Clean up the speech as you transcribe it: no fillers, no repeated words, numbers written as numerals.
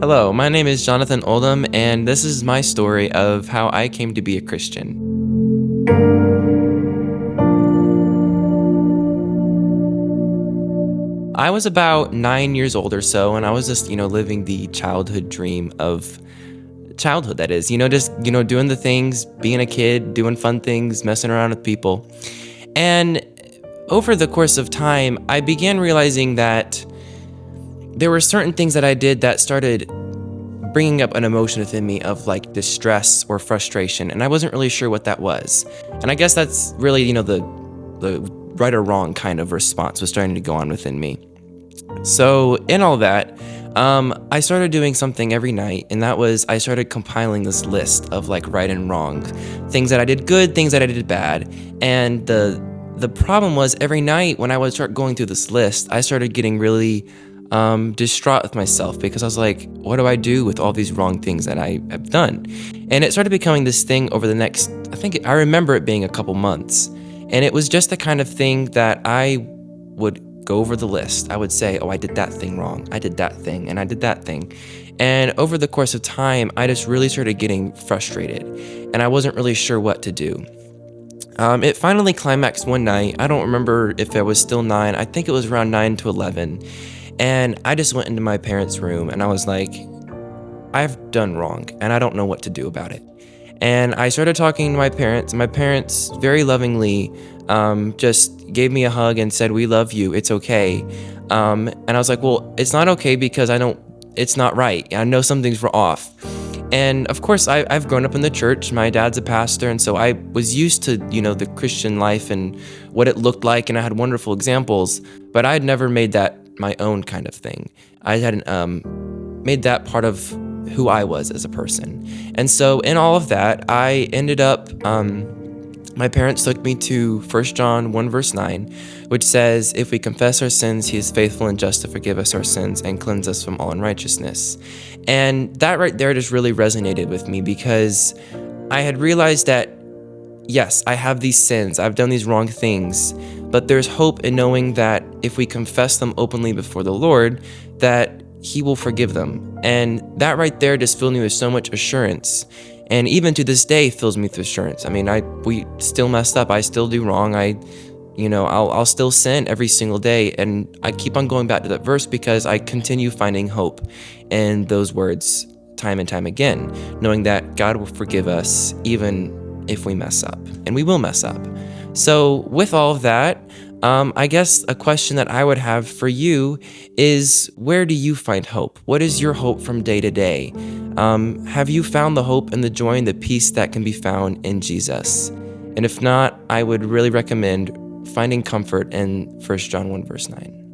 Hello, my name is Jonathan Oldham, and this is my story of how I came to be a Christian. I was about 9 years old or so, and I was just, living the childhood dream of childhood, that is, just, doing the things, being a kid, doing fun things, messing around with people. And over the course of time, I began realizing that there were certain things that I did that started bringing up an emotion within me of like distress or frustration, and I wasn't really sure what that was. And I guess that's really, the right or wrong kind of response was starting to go on within me. So in all that, I started doing something every night, and that was I started compiling this list of like right and wrong, things that I did good, things that I did bad. And the problem was every night when I would start going through this list, I started getting really distraught with myself because I was like, what do I do with all these wrong things that I have done? And it started becoming this thing over the next, I remember it being a couple months. And it was just the kind of thing that I would go over the list. I would say, oh, I did that thing wrong. I did that thing, and I did that thing. And over the course of time, I just really started getting frustrated, and I wasn't really sure what to do. It finally climaxed one night. I don't remember if I was still 9. I think it was around 9 to 11. And I just went into my parents' room, and I was like, I've done wrong, and I don't know what to do about it. And I started talking to my parents, and my parents very lovingly just gave me a hug and said, we love you, it's okay. And I was like, well, it's not okay because it's not right. I know something's off. And of course, I've grown up in the church. My dad's a pastor, and so I was used to, the Christian life and what it looked like, and I had wonderful examples, but I had never made that my own kind of thing. I hadn't made that part of who I was as a person. And so in all of that, I ended up, my parents took me to 1 John 1 verse 9, which says, if we confess our sins, he is faithful and just to forgive us our sins and cleanse us from all unrighteousness. And that right there just really resonated with me because I had realized that, yes, I have these sins, I've done these wrong things, but there's hope in knowing that if we confess them openly before the Lord, that he will forgive them. And that right there just filled me with so much assurance. And even to this day fills me with assurance. I mean, we still messed up. I still do wrong. I'll still sin every single day. And I keep on going back to that verse because I continue finding hope in those words time and time again, knowing that God will forgive us even if we mess up, and we will mess up. So with all of that, I guess a question that I would have for you is, where do you find hope? What is your hope from day to day? Have you found the hope and the joy and the peace that can be found in Jesus? And if not, I would really recommend finding comfort in 1 John 1 verse 9.